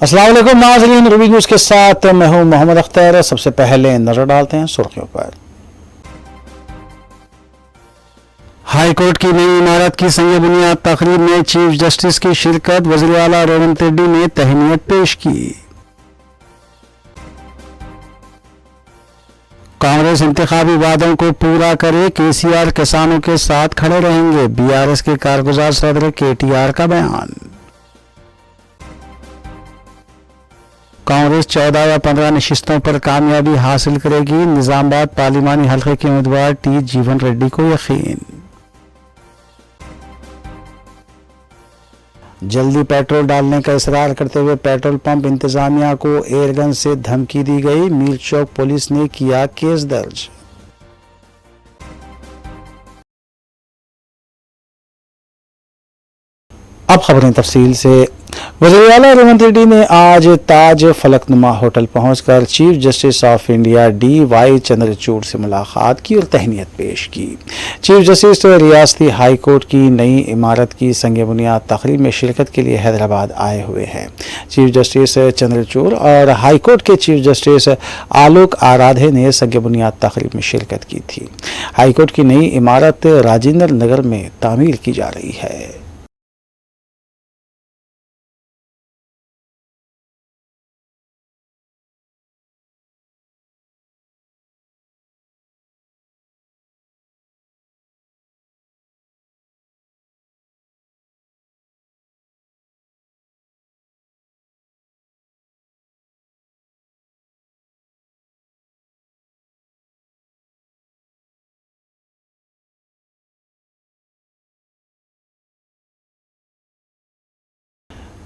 अस्सलाम वालेकुम नाज़रीन, रूबी न्यूज़ के साथ मैं हूं मोहम्मद अख्तर। सबसे पहले नजर डालते हैं सुर्खियों पर। हाई कोर्ट की नई इमारत की संग बुनियाद तकरीब में चीफ जस्टिस की शिरकत। वज़ीर आला रेवंत रेड्डी ने तहनीत पेश की। कांग्रेस इंतखाबी वादों को पूरा करे, केसीआर किसानों के साथ खड़े रहेंगे। बीआरएस के कारगुजार सदर केटीआर का बयान। कांग्रेस 14 या 15 नशिस्तों पर कामयाबी हासिल करेगी। निजामाबाद पार्लिमानी हल्के के उम्मीदवार टी जीवन रेड्डी को यकीन। जल्दी पेट्रोल डालने का इसरार करते हुए पेट्रोल पंप इंतजामिया को एयरगन से धमकी दी गई। मीर चौक पुलिस ने किया केस दर्ज। अब खबरें तफसील से। वज़ीर आला रेवंत रेड्डी ने आज ताज फलकनुमा होटल पहुंचकर chief justice of India DY Chandrachud से मुलाकात की और तहनीत पेश की। चीफ जस्टिस रियासती हाई कोर्ट की नई इमारत की संग बुनियाद तकरीब में शिरकत के लिए हैदराबाद आए हुए हैं। चीफ जस्टिस चंद्रचूड़ और हाई कोर्ट के चीफ जस्टिस आलोक आराधे ने संग बुनियाद तकरीब में शिरकत की थी। हाई कोर्ट की नई इमारत राजेंद्र नगर में तामीर की जा रही है।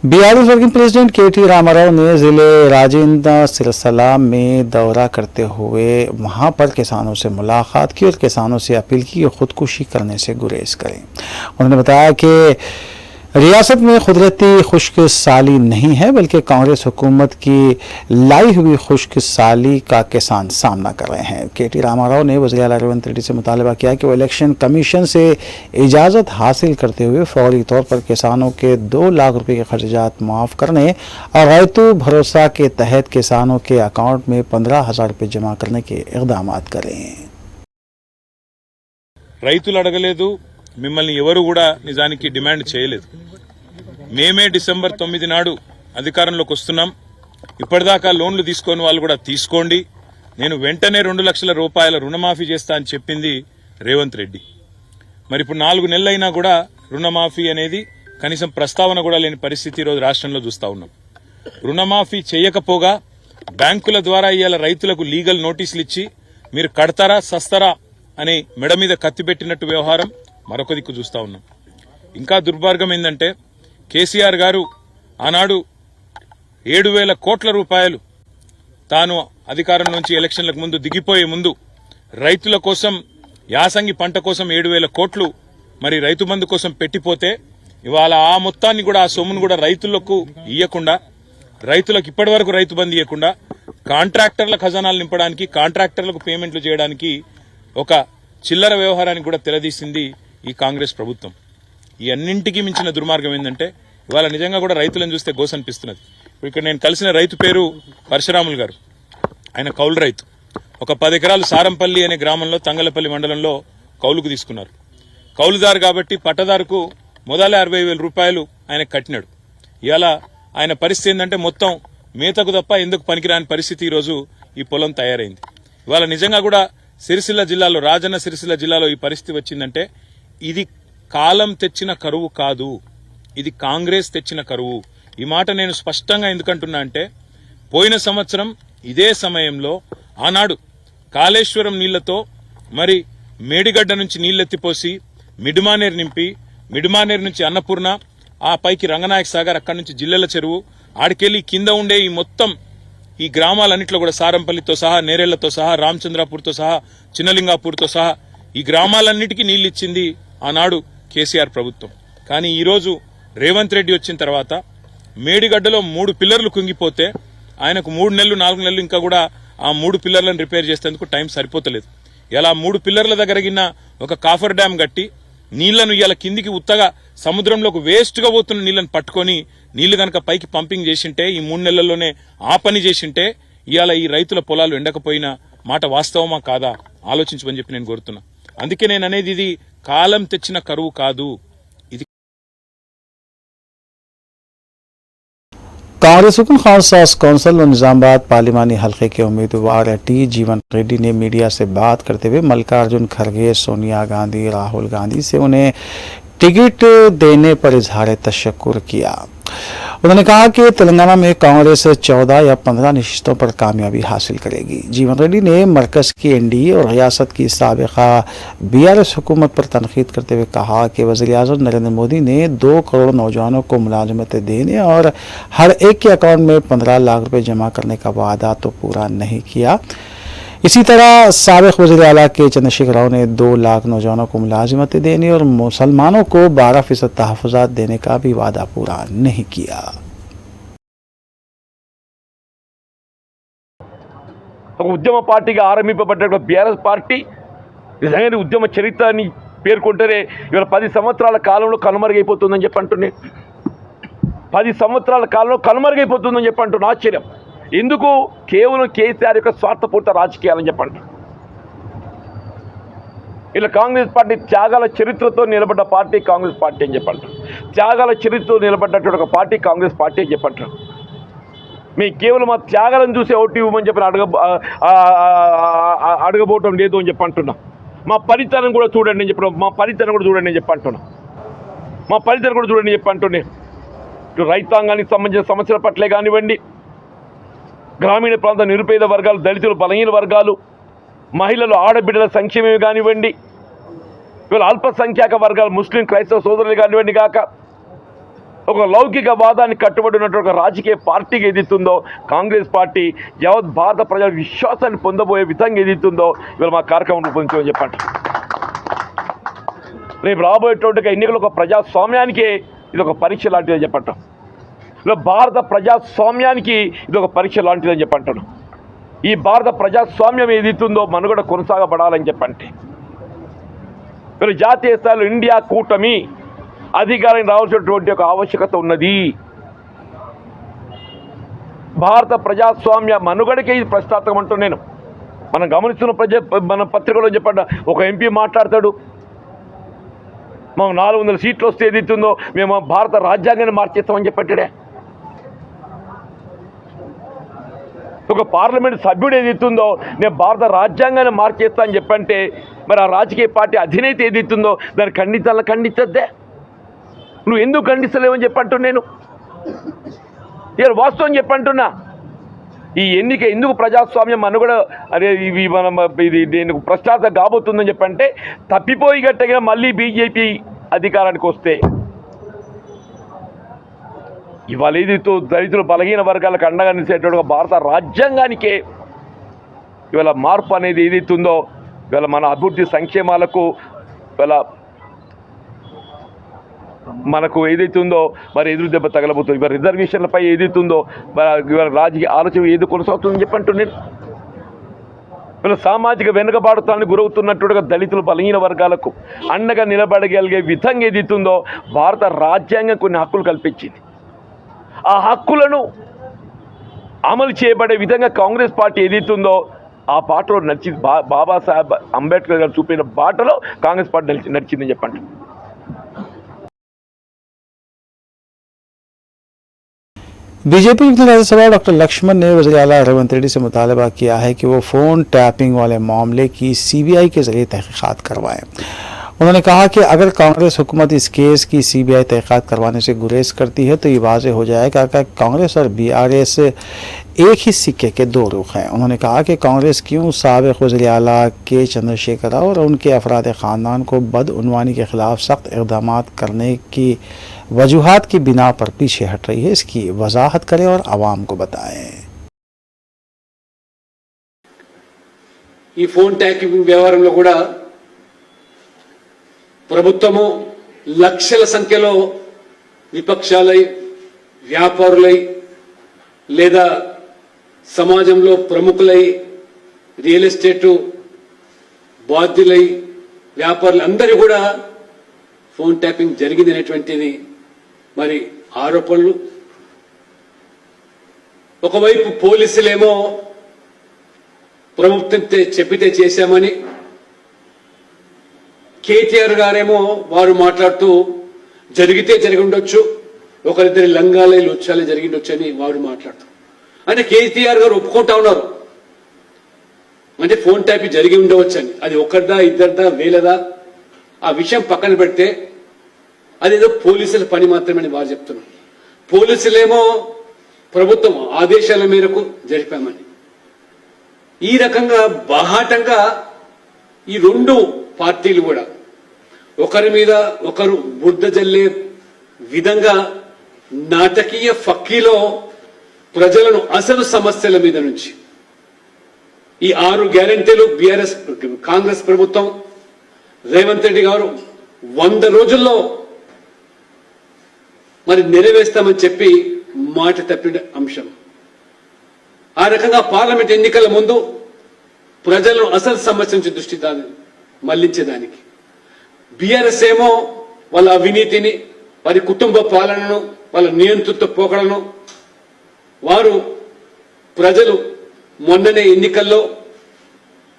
BRS working president KT Ramarao ने जिले राजेंद्र सिरसला में दौरा करते हुए वहां पर किसानों से मुलाकात की और किसानों से अपील की कि खुदकुशी करने से गुरेज करें। उन्होंने बताया कि रियासत में कुदरती खुश्क साली नहीं है, बल्कि कांग्रेस हुकूमत की लाई हुई खुश्क साली का किसान सामना कर रहे हैं। KT रामाराव ने वज़ीर आला रेवंत रेड्डी से मुतालबा किया कि वो इलेक्शन कमीशन से इजाज़त हासिल करते हुए फौरी तौर पर किसानों के 2 लाख रुपए के खर्चात माफ़ करने और रैतु भरोसा के तहत किसानों के अकाउंट में 15,000 रुपये जमा करने के इक़दाम करें। రైతులు అడగలేదు, మిమ్మల్ని ఎవరు కూడా నిజానికి డిమాండ్ చేయలేదు. మేమే డిసెంబర్ 9 నాడు అధికారంలోకి వస్తున్నాం. ఇప్పటిదాకా లోన్లు తీసుకొని వాళ్ళు కూడా తీసుకోండి, నేను వెంటనే 2 లక్షల రూపాయల రుణమాఫీ చేస్తా అని చెప్పింది రేవంత్ రెడ్డి. మరి ఇప్పుడు 4 నెలలైనా కూడా రుణమాఫీ అనేది కనీసం ప్రస్తావన కూడా లేని పరిస్థితి ఈరోజు రాష్ట్రంలో చూస్తా ఉన్నాం. రుణమాఫీ చేయకపోగా బ్యాంకుల ద్వారా ఇవాళ రైతులకు లీగల్ నోటీసులు ఇచ్చి మీరు కడతారా సస్తారా అని మెడ మీద కత్తి పెట్టినట్టు వ్యవహారం మరొక దిక్కు చూస్తా ఉన్నాం. ఇంకా దుర్మార్గం ఏంటంటే కేసీఆర్ గారు ఆనాడు 7,000 కోట్ల రూపాయలు తాను అధికారం నుంచి ఎలక్షన్లకు ముందు దిగిపోయే ముందు రైతుల కోసం యాసంగి పంట కోసం 7,000 కోట్లు మరి రైతు బంధు కోసం పెట్టిపోతే ఇవాళ ఆ మొత్తాన్ని కూడా ఆ సొమ్మును కూడా రైతులకు ఇయ్యకుండా, రైతులకు ఇప్పటి వరకు రైతు బంధు ఇవ్వకుండా కాంట్రాక్టర్ల ఖజానాలు నింపడానికి, కాంట్రాక్టర్లకు పేమెంట్లు చేయడానికి ఒక చిల్లర వ్యవహారానికి కూడా తెరదీసింది ఈ కాంగ్రెస్ ప్రభుత్వం. ఈ అన్నింటికీ మించిన దుర్మార్గం ఏంటంటే ఇవాళ నిజంగా కూడా రైతులను చూస్తే గోస అనిపిస్తున్నది. ఇక్కడ నేను కలిసిన రైతు పేరు పరశురాములు గారు. ఆయన కౌలు రైతు. ఒక 10 ఎకరాలు సారంపల్లి అనే గ్రామంలో తంగలపల్లి మండలంలో కౌలుకు తీసుకున్నారు. కౌలుదారు కాబట్టి పట్టదారుకు మొదలే 60,000 రూపాయలు ఆయన కట్టినాడు. ఇవాళ ఆయన పరిస్థితి ఏంటంటే మొత్తం మేతకు తప్ప ఎందుకు పనికిరాని పరిస్థితి ఈరోజు ఈ పొలం తయారైంది. ఇవాళ నిజంగా కూడా సిరిసిల్ల జిల్లాలో, రాజన్న సిరిసిల్ల జిల్లాలో ఈ పరిస్థితి వచ్చిందంటే ఇది కాలం తెచ్చిన కరువు కాదు, ఇది కాంగ్రెస్ తెచ్చిన కరువు. ఈ మాట నేను స్పష్టంగా ఎందుకంటున్నా అంటే పోయిన సంవత్సరం ఇదే సమయంలో ఆనాడు కాళేశ్వరం నీళ్లతో మరి మేడిగడ్డ నుంచి నీళ్లెత్తిపోసి మిడ్మానేర్ నింపి, మిడ్మానేర్ నుంచి అన్నపూర్ణ, ఆ పైకి రంగనాయక సాగర్, అక్కడి నుంచి జిల్లెల చెరువు, ఆడికెళ్లి కింద ఉండే ఈ మొత్తం ఈ గ్రామాలన్నింటిలో కూడా సారంపల్లితో సహా, నేరేళ్లతో సహా, రామచంద్రాపూర్తో సహా, చిన్నలింగాపూర్తో సహా ఈ గ్రామాలన్నిటికీ నీళ్లు ఇచ్చింది ఆనాడు కేసీఆర్ ప్రభుత్వం. కానీ ఈరోజు రేవంత్ రెడ్డి వచ్చిన తర్వాత మేడిగడ్డలో 3 పిల్లర్లు కుంగిపోతే ఆయనకు 3 నెలలు 4 నెలలు ఇంకా కూడా ఆ 3 పిల్లర్లను రిపేర్ చేసేందుకు టైం సరిపోతలేదు. ఇలా 3 పిల్లర్ల దగ్గర గిన్న ఒక కాఫర్ డ్యామ్ కట్టి నీళ్లను ఇవాళ కిందికి ఉత్తగా సముద్రంలోకి వేస్ట్ గా పోతున్న నీళ్లను పట్టుకొని నీళ్లు గనక పైకి పంపింగ్ చేసింటే ఈ 3 నెలల్లోనే ఆ పని చేసింటే ఇవాళ ఈ రైతుల పొలాలు ఎండకపోయినా మాట వాస్తవమా కాదా ఆలోచించమని చెప్పి నేను కోరుతున్నా. అందుకే నేను అనేది ఇది కాలం తెచ్చిన కరువు కాదు. कांग्रेस हुकुम खास कौंसल और निजामाबाद पार्लिमानी हल्के के उम्मीदवार टी जीवन रेड्डी ने मीडिया से बात करते हुए मल्लिकार्जुन खड़गे, सोनिया गांधी, राहुल गांधी से उन्हें टिकट देने पर इजहार तशक्कुर किया। उन्होंने कहा कि तेलंगाना में कांग्रेस 14 या 15 नशिस्तों पर कामयाबी हासिल करेगी। जीवन रेड्डी ने मरकज की एनडीए और रियासत की साबिका बीआरएस हुकूमत पर तनकीद करते हुए कहा कि वज़ीर-ए-आज़म नरेंद्र मोदी ने 2 करोड़ नौजवानों को मुलाजमतें देने और हर एक के अकाउंट में 15 लाख रुपए जमा करने का वादा तो पूरा नहीं किया। इसी तरह साबिक वज़ीर आला के चंद्रशेखर राव ने 2 लाख नौजवानों को मुलाजिमतें देने और मुसलमानों को 12% तहफ़्फ़ुज़ात देने का भी वादा पूरा नहीं किया। ఉద్యమ పార్టీగా ఆరంభింపబడ్డ బీఆర్ఎస్ పార్టీ నిజంగానే ఉద్యమ చరిత్రని పేర్కొంటేనే ఇవాళ 10 సంవత్సరాల కాలంలో కనుమరుగైపోతుందని చెప్పి అంటున్నాను. 10 సంవత్సరాల కాలంలో కనుమరుగైపోతుందని చెప్పి అంటున్నా. ఆశ్చర్యం ఎందుకు? కేవలం కేసీఆర్ యొక్క స్వార్థపూర్త రాజకీయాలని చెప్పండి. ఇలా కాంగ్రెస్ పార్టీ త్యాగాల చరిత్రతో నిలబడ్డ పార్టీ కాంగ్రెస్ పార్టీ అని చెప్పంటారు. త్యాగాల చరిత్రతో నిలబడ్డటువంటి ఒక పార్టీ కాంగ్రెస్ పార్టీ అని చెప్పంటారు. మేము కేవలం ఆ త్యాగాలను చూసి ఓటు ఇవ్వమని చెప్పి అడగబోవటం లేదు అని చెప్పి అంటున్నాం. మా పనితనం కూడా చూడండి అని చెప్పిన మా పనితనం కూడా చూడండి అని చెప్పి అంటున్నాం. మా పనితనం కూడా చూడండి చెప్పి అంటున్నాయి. ఇటు రైతాంగానికి సంబంధించిన సమస్యల పట్లే కానివ్వండి, గ్రామీణ ప్రాంత నిరుపేద వర్గాలు, దళితులు, బలహీన వర్గాలు, మహిళలు, ఆడబిడ్డల సంక్షేమమే కానివ్వండి, ఇవాళ అల్పసంఖ్యాక వర్గాలు, ముస్లిం క్రైస్తవ సోదరులు కానివ్వండి కాక ఒక లౌకిక వాదాన్ని కట్టుబడి ఉన్నటువంటి ఒక రాజకీయ పార్టీకి ఏదైతుందో కాంగ్రెస్ పార్టీ యావత్ భారత ప్రజల విశ్వాసాన్ని పొందబోయే విధంగా ఏదైతుందో ఇవాళ మా కార్యక్రమం రూపొందించమని చెప్పండి. రేపు రాబోయేటువంటి ఎన్నికలు ఒక ప్రజాస్వామ్యానికే ఇది ఒక పరీక్ష లాంటిదని చెప్పంటాం. ఇలా భారత ప్రజాస్వామ్యానికి ఇది ఒక పరీక్ష లాంటిదని చెప్పంటాను. ఈ భారత ప్రజాస్వామ్యం ఏదైతుందో మనుగడ కొనసాగబడాలని చెప్పంటే వీళ్ళు జాతీయ స్థాయిలో ఇండియా కూటమి అధికారం రావాల్సినటువంటి ఒక ఆవశ్యకత ఉన్నది. భారత ప్రజాస్వామ్య మనుగడకే ఇది ప్రశ్నార్థకం అంటూ నేను మనం గమనిస్తున్న మన పత్రికలో చెప్పండి. ఒక ఎంపీ మాట్లాడతాడు, మాకు 400 సీట్లు వస్తే ఏదైతుందో మేము భారత రాజ్యాంగాన్ని మార్చేస్తామని చెప్పట్టాడే. ఒక పార్లమెంట్ సభ్యుడు ఏదైతుందో నేను భారత రాజ్యాంగాన్ని మార్చేస్తా అని చెప్పంటే మరి ఆ రాజకీయ పార్టీ అధినేత ఏదైతుందో దాన్ని ఖండించద్దే. నువ్వు ఎందుకు ఖండిస్తలేవని చెప్పంటున్నా. నేను ఇక వాస్తవం చెప్పంటున్నా. ఈ ఎన్నిక ఎందుకు ప్రజాస్వామ్యం మనుగడ అదే ఇవి మనం ఇది దీనికి ప్రశ్నార్థం కాబోతుందని చెప్పంటే తప్పిపోయి గట్టగా మళ్ళీ బీజేపీ అధికారానికి వస్తే ఇవాళ ఏదైతే దళితులు, బలహీన వర్గాలకు అండగా నిలిచేటువంటి భారత రాజ్యాంగానికే ఇవాళ మార్పు అనేది ఏదైతుందో ఇవాళ మన అభివృద్ధి సంక్షేమాలకు ఇవాళ మనకు ఏదైతుందో మరి ఎదురు దెబ్బ తగలబోతుంది. ఇవాళ రిజర్వేషన్లపై ఏదైతుందో ఇవాళ రాజకీయ ఆలోచన ఏది కొనసాగుతుందని చెప్పంటున్నాను. ఇవాళ సామాజిక వెనుకబాటుతానికి గురవుతున్నట్టుగా దళితులు, బలహీన వర్గాలకు అండగా నిలబడగలిగే విధంగా ఏదైతుందో భారత రాజ్యాంగం కొన్ని హక్కులు కల్పించింది. ఆ హక్కులను అమలు చేయబడే విధంగా కాంగ్రెస్ పార్టీ ఏదైతుందో ఆ బాటలో నడిచింది. బాబాసాహెబ్ అంబేద్కర్ గారు చూపిన బాటలో కాంగ్రెస్ పార్టీ నడిచిందని చెప్పండి. बीजेपी के राज्यसभा डॉक्टर लक्ष्मण ने वज़ीर आला रेवंत रेड्डी से मुतालबा किया है कि वो फ़ोन टैपिंग वाले मामले की सीबीआई के जरिए तहकीक़ात करवाएं। उन्होंने कहा कि अगर कांग्रेस हुकूमत इस केस की सीबीआई तहकीक़ात करवाने से गुरेज करती है तो ये वाज़ेह हो जाएगा कि कांग्रेस और बीआरएस एक ही सिक्के के 2 रुख हैं। उन्होंने कहा कि कांग्रेस क्यों साबिक़ वज़ीर आला के चंद्रशेखर राव और उनके अफराद ख़ानदान को बदउनवानी के ख़िलाफ़ सख्त इक़दाम करने की वजूहात की बिना पर पीछे हट रही है, इसकी वजाहत करें और आवाम को बताएं। ఈ ఫోన్ ట్యాకింగ్ వ్యవహారంలో కూడా ప్రభుత్వము లక్షల సంఖ్యలో విపక్షాలై, వ్యాపారులై లేదా సమాజంలో ప్రముఖులై, రియల్ ఎస్టేట్ బాధ్యులై, వ్యాపారులు అందరూ కూడా ఫోన్ ట్యాపింగ్ జరిగింది అనేటువంటిది మరి ఆరోపణలు. ఒకవైపు పోలీసులేమో ప్రభుత్వం చెప్పితే చేశామని, కేటీఆర్ గారేమో వారు మాట్లాడుతూ జరిగితే జరిగి ఉండొచ్చు, ఒకరిద్దరి లంగాలే లుచ్చాలే జరిగిండొచ్చు అని వారు మాట్లాడుతారు. అంటే కేటీఆర్ గారు ఒప్పుకుంటా ఉన్నారు, అంటే ఫోన్ ట్యాపింగ్ జరిగి ఉండవచ్చని. అది ఒకరిదా ఇద్దరిదా వేలదా ఆ విషయం పక్కన పెడితే అదేదో పోలీసుల పని మాత్రమని వారు చెప్తున్నారు. పోలీసులేమో ప్రభుత్వం ఆదేశాల మేరకు జరిపామని. ఈ రకంగా బాహాటంగా ఈ రెండు పార్టీలు కూడా ఒకరి మీద ఒకరు బురద జల్లే విధంగా నాటకీయ ఫక్కీలో ప్రజలను అసలు సమస్యల మీద నుంచి ఈ 6 గ్యారెంటీలు బీఆర్ఎస్ కాంగ్రెస్ ప్రభుత్వం రేవంత్ రెడ్డి గారు 100 రోజుల్లో మరి నెరవేర్స్తామని చెప్పి మాట తప్పిన అంశం. ఆ రకంగా పార్లమెంట్ ఎన్నికల ముందు ప్రజలను అసలు సమస్య నుంచి దృష్టి మళ్లించేదానికి బీఆర్ఎస్ ఏమో వాళ్ళ అవినీతిని, వారి కుటుంబ పాలనను, వాళ్ళ నియంతృత్వ పోకడను వారు ప్రజలు మొన్ననే ఎన్నికల్లో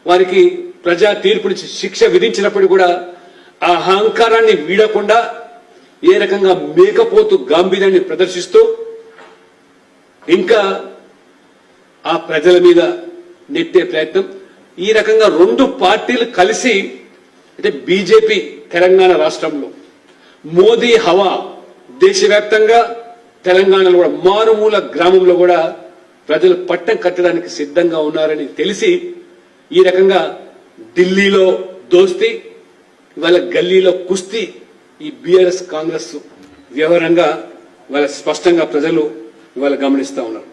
వారికి ప్రజా తీర్పునిచ్చి శిక్ష విధించినప్పుడు కూడా ఆ అహంకారాన్ని వీడకుండా ఏ రకంగా మేకపోతు గాంభీర్యాన్ని ప్రదర్శిస్తూ ఇంకా ఆ ప్రజల మీద నెట్టే ప్రయత్నం. ఈ రకంగా రెండు పార్టీలు కలిసి, అంటే బీజేపీ తెలంగాణ రాష్ట్రంలో, మోదీ హవా దేశవ్యాప్తంగా, తెలంగాణలో కూడా మారుమూల గ్రామంలో కూడా ప్రజలు పట్టం కట్టడానికి సిద్ధంగా ఉన్నారని తెలిసి ఈ రకంగా ఢిల్లీలో దోస్తీ, ఇవాళ గల్లీలో కుస్తీ ఈ బీఆర్ఎస్ కాంగ్రెస్ వ్యవహారంగా ఇవాళ స్పష్టంగా ప్రజలు ఇవాళ గమనిస్తా ఉన్నారు.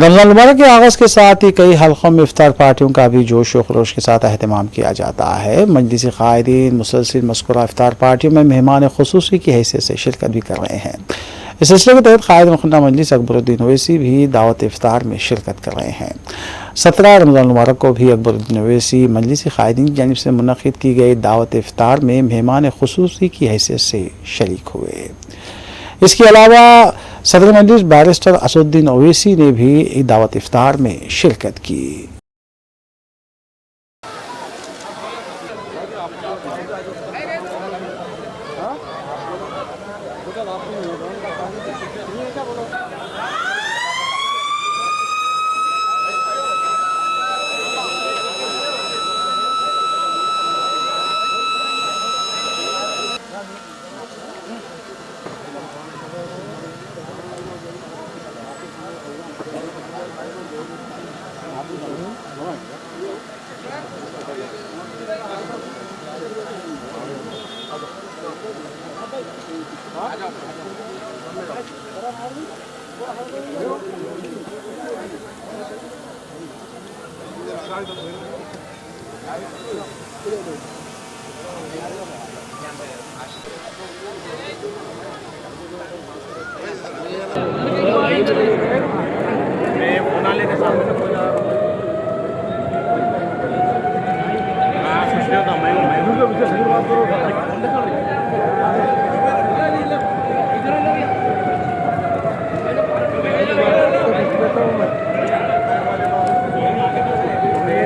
रमजान मुबारक के आगाज़ के साथ ही कई हल्कों में इफ्तार पार्टियों का भी जोश व खरोश के साथ अहतमाम किया जाता है। मजलिसी क़ायदीन मुसलसिल मज़कूरा इफ्तार पार्टियों में मेहमान ख़ुसूसी की हैसियत से शिरकत भी कर रहे हैं। इस सिलसिले के तहत क़ायद मुखन्ना मजलिस अकबरुद्दीन ओवैसी भी दावत इफ्तार में शिरकत कर रहे हैं। 17 रमजान मुबारक को भी अकबरुद्दीन ओवैसी मजलिसी क़ायदीन की जानिब से मुनक़िद की गई दावत इफ्तार में मेहमान ख़ुसूसी की हैसियत से शरीक हुए। इसके अलावा सदर मजलिस बैरिस्टर असदुद्दीन ओवैसी ने भी दावत इफ्तार में शिरकत की।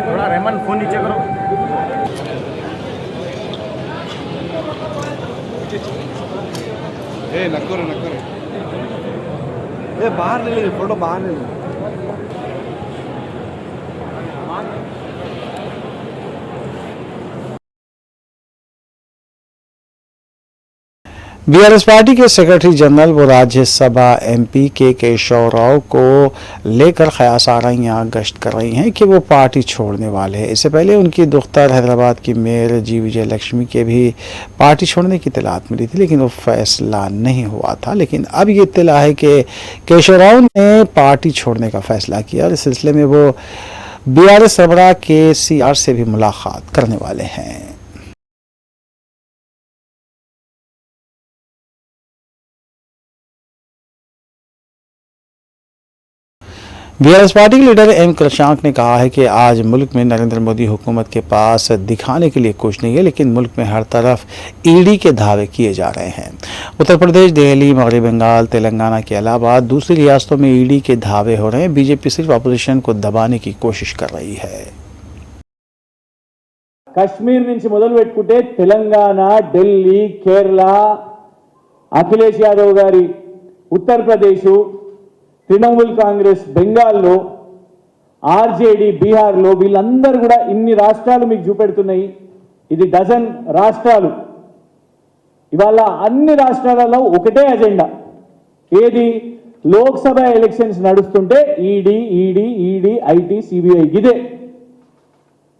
थोड़ा रहमान फोन नीचे करो। ए नक्करो नक्करो ए बाहर ले ले फोटो बाहर ले ले। बीआरएस पार्टी के सेक्रेटरी जनरल व राज्यसभा एमपी के केशव राव को लेकर क़यासाराइयाँ गश्त कर रही हैं कि वो पार्टी छोड़ने वाले हैं। इससे पहले उनकी दुख्तर हैदराबाद की मेयर जी विजय लक्ष्मी के भी पार्टी छोड़ने की इत्तलात मिली थी, लेकिन वो फैसला नहीं हुआ था। लेकिन अब ये इत्तला है कि केशव राव ने पार्टी छोड़ने का फैसला किया और इस सिलसिले में वो बीआरएस सरबराह के CR से भी मुलाकात करने वाले हैं। बीआरएस पार्टी के लीडर एम कृषांक ने कहा है कि आज मुल्क में नरेंद्र मोदी हुकूमत के पास दिखाने के लिए कुछ नहीं है, लेकिन मुल्क में हर तरफ ईडी के दावे किए जा रहे हैं। उत्तर प्रदेश, दिल्ली, मगरबी बंगाल, तेलंगाना के अलावा दूसरी रियासतों में ईडी के दावे हो रहे हैं। बीजेपी सिर्फ अपोजिशन को दबाने की कोशिश कर रही है। కశ్మీర్ నుంచి మొదలు పెట్టుకుంటే తెలంగాణ, ఢిల్లీ, కేరళ, అఖిలేష్ యాదవ్ గారి ఉత్తరప్రదేశ్, తృణమూల్ కాంగ్రెస్ బెంగాల్లో, ఆర్జేడీ బీహార్లో, వీళ్ళందరూ కూడా ఇన్ని రాష్ట్రాలు మీకు చూపెడుతున్నాయి. ఇది డజన్ రాష్ట్రాలు. ఇవాళ అన్ని రాష్ట్రాలలో ఒకటే అజెండా. ఏది? లోక్సభ ఎలక్షన్స్ నడుస్తుంటే ED ED ED IT CBI ఇదే.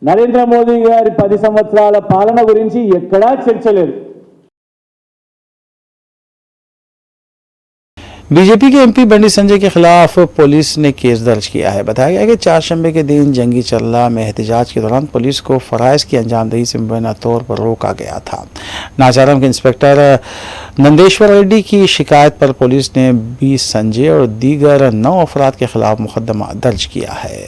నరేంద్ర మోదీ గారి 10 సంవత్సరాల పాలన గురించి ఎక్కడా చర్చ లేదు. बीजेपी के एमपी बंडी संजय के खिलाफ पुलिस ने केस दर्ज किया है। बताया गया कि चारशंबे के दिन जंगी चल्ला में एहतजाज के दौरान पुलिस को फराइज की अंजामदही से मुबैना तौर पर रोका गया था। नाचारम के इंस्पेक्टर नंदेश्वर रेड्डी की शिकायत पर पुलिस ने बी संजय और दीगर 9 अफराद के खिलाफ मुकदमा दर्ज किया है।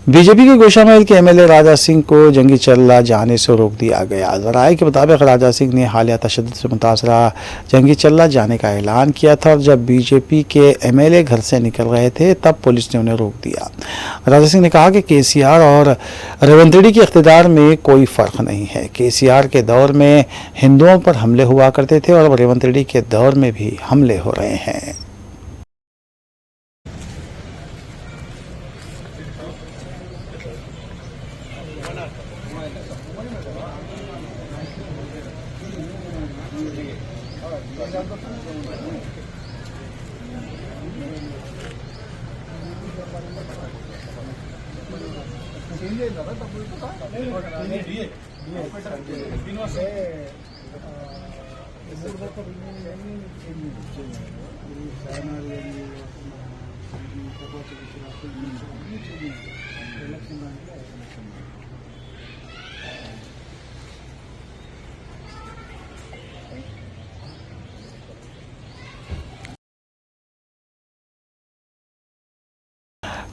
बीजेपी के गोशामहल के एमएलए राजा सिंह को जंगी चल्ला जाने से रोक दिया गया। ज़राए के मुताबिक राजा सिंह ने हालिया तशद्दुद से मुतासरा जंगी चल्ला जाने का ऐलान किया था और जब बीजेपी के एमएलए घर से निकल रहे थे तब पुलिस ने उन्हें रोक दिया। राजा सिंह ने कहा कि केसीआर और रेवंत रेड्डी के इख्तिदार में कोई फ़र्क नहीं है। केसीआर के दौर में हिंदुओं पर हमले हुआ करते थे और रेवंत रेड्डी के दौर में भी हमले हो रहे हैं।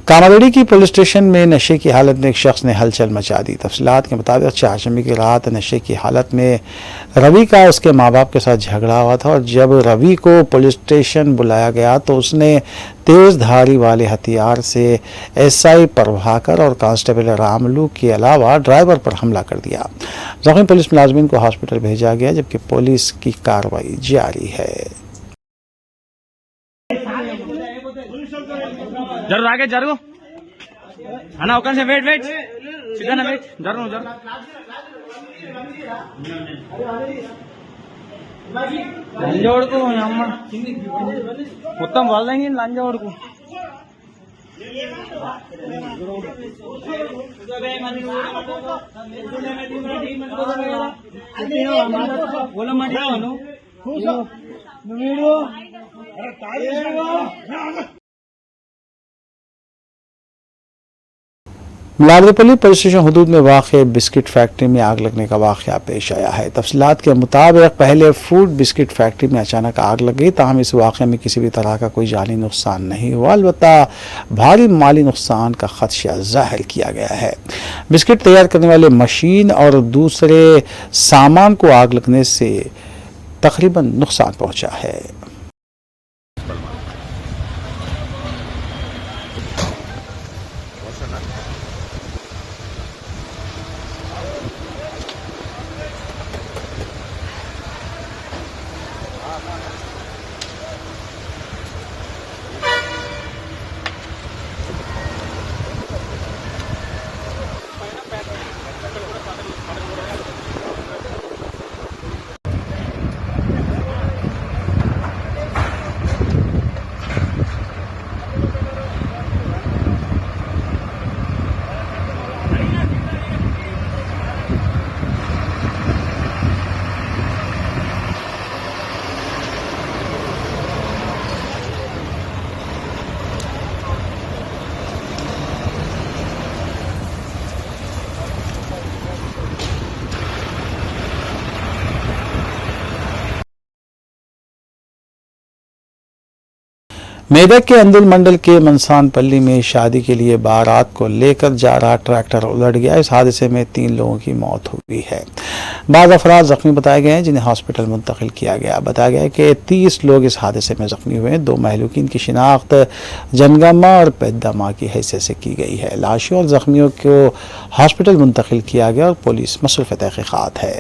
कामारेड्डी की पुलिस स्टेशन में नशे की हालत में एक शख्स ने हलचल मचा दी। तफसीलात के मुताबिक चारशंबे की रात नशे की हालत में रवि का उसके माँ बाप के साथ झगड़ा हुआ था और जब रवि को पुलिस स्टेशन बुलाया गया तो उसने तेज़ धारी वाले हथियार से एसआई प्रभाकर और कांस्टेबल रामलू के अलावा ड्राइवर पर हमला कर दिया। जख्मी पुलिस मुलाजमिन को हॉस्पिटल भेजा गया जबकि पुलिस की कार्रवाई जारी है। जरूर आगे जरूर है ना ओकन से वेट वेट सीधा ना वेट जरूर जरूर లంజోడుకు అమ్మ మొత్తం వాళ్ళని లంజోడుకు लालपल्ली पुलिस स्टेशन हदूद में वाक़ बिस्किट फैक्ट्री में आग लगने का वाक़या पेश आया है। तफसीलात के मुताबिक पहले फूड बिस्किट फैक्ट्री में अचानक आग लग गई, ताहम इस वाक़े में किसी भी तरह का कोई जानी नुकसान नहीं हुआ, अलबत्ता भारी माली नुकसान का खदशा ज़ाहिर किया गया है। बिस्किट तैयार करने वाले मशीन और दूसरे सामान को आग लगने से तकरीबन नुकसान पहुँचा है। मेदक के अंदुल मंडल के मनसानपल्ली में शादी के लिए बारात को लेकर जा रहा ट्रैक्टर उलट गया। इस हादसे में 3 लोगों की मौत हुई है। बाद अफराद जख्मी बताए गए हैं जिन्हें हॉस्पिटल मुंतकिल किया गया। बताया गया कि 30 लोग इस हादसे में जख्मी हुए हैं। 2 महलूकीन की शिनाख्त जनगम्मा और पेद्दामा की हैसियत से की गई है। लाशों और जख्मियों को हॉस्पिटल मुंतकिल किया गया और पुलिस मसरूफ तहकीकात है।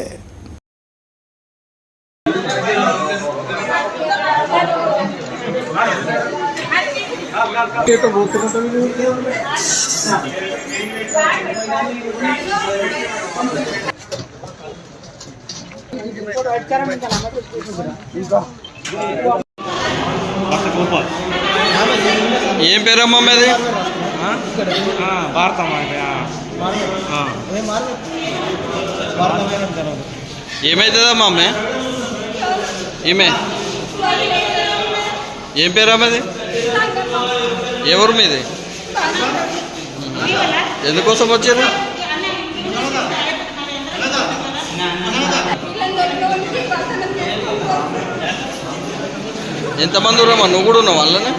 ఏం పేరమ్మా మీది? ఏమైతుందమ్మా అమ్మే? ఏమే ఏం పేరమ్మా ఇది? ఎవరు మీది? ఎందుకోసం వచ్చారు? ఎంతమంది ఉన్నామా? నువ్వు కూడా ఉన్నావు వాళ్ళని?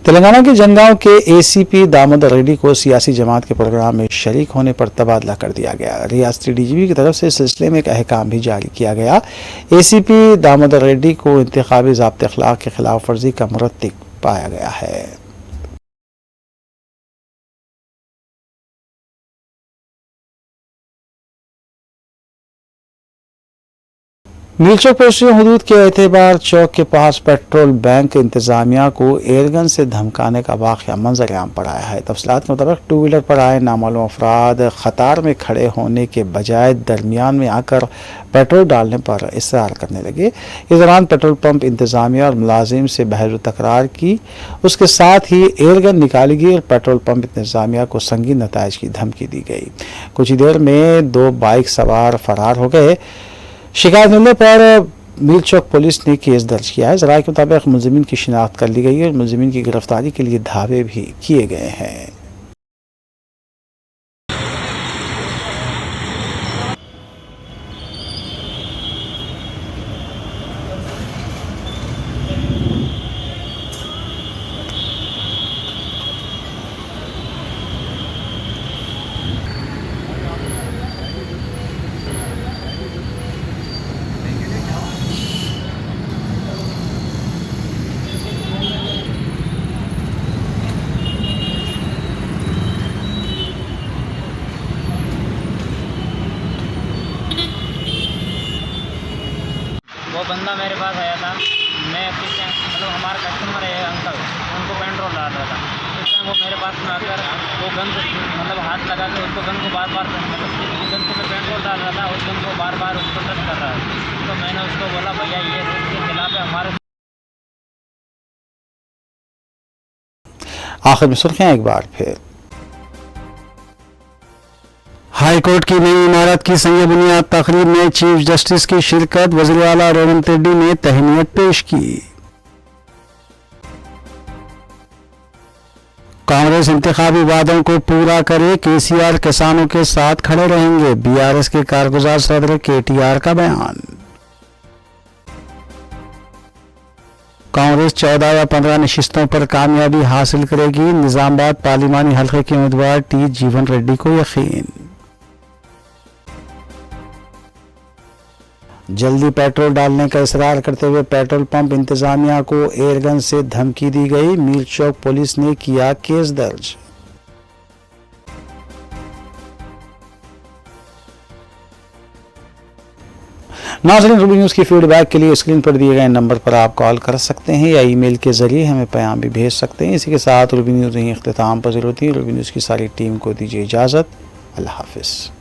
तेलंगाना के जनगांव के एसीपी दामोदर रेड्डी को सियासी जमात के प्रोग्राम में शरीक होने पर तबादला कर दिया गया। रियासती डीजीपी की तरफ से इस सिलसिले में एक अहकाम भी जारी किया गया। एसीपी दामोदर रेड्डी को इंतखाबी ज़ाब्ते अखलाक की खिलाफ वर्जी का मुरत्तिब पाया गया है। मीरचौक पश्चिमी हदूद के एतबार चौक के पास पेट्रोल बैंक इंतजामिया को एयरगन से धमकाने का वाक़या मंजर आम पर आया है। तफसीलात के मुताबिक 2 व्हीलर पर आए नामालूम अफराद कतार में खड़े होने के बजाय दरमियान में आकर पेट्रोल डालने पर इसरार करने लगे। इस दौरान पेट्रोल पंप इंतजामिया और मुलाजिम से बहस तकरार की। उसके साथ ही एयरगन निकाली गई और पेट्रोल पंप इंतजामिया को संगीन नताइज की धमकी दी गई। कुछ ही देर में 2 बाइक सवार फरार हो गए। शिकायत मिलने पर मीरचौक पुलिस ने केस दर्ज किया है। ज़राए के मुताबिक मुलज़िमीन की शिनाख्त कर ली गई है और मुलज़िमीन की गिरफ्तारी के लिए धावे भी किए गए हैं। वो बंदा मेरे पास आया था। मैं किसी मतलब हमारा कस्टमर है अंकल, उनको पेट्रोल डाल रहा था। इस टाइम वो मेरे पास में आकर वो गन मतलब हाथ लगा के उसको गन को बार बार मतलब गन को मैं पेट्रोल डाल रहा था, उस गन को बार बार उसको टच कर रहा था। तो मैंने उसको बोला भैया ये रूल के खिलाफ है हमारे। आखिर में सुर्खियां एक बार फिर। हाई कोर्ट की नई इमारत की संग बुनियाद तकरीब में चीफ जस्टिस की शिरकत। वज़ीर आला रेवंत रेड्डी ने तहनीत पेश की। कांग्रेस इंतखाबी वादों को पूरा करे, केसीआर किसानों के साथ खड़े रहेंगे। बीआरएस के कारगुजार सदर केटीआर का बयान। कांग्रेस 14 या 15 नशिस्तों पर कामयाबी हासिल करेगी। निजामाबाद पार्लिमानी हल्के के उम्मीदवार टी जीवन रेड्डी को यकीन। जल्दी पेट्रोल डालने का इसरार करते हुए पेट्रोल पंप इंतजामिया को एयरगन से धमकी दी गई। मीरचौक पुलिस ने किया केस दर्ज। नाज़रीन, रूबी न्यूज़ की फीडबैक के लिए स्क्रीन पर दिए गए नंबर पर आप कॉल कर सकते हैं या ईमेल के जरिए हमें पैगाम भी भेज सकते हैं। इसी के साथ रूबी न्यूज़ यहीं इख्तिताम पज़ीर होती है। रूबी न्यूज़ की सारी टीम को दीजिए इजाज़त। अल्लाह हाफ़िज़।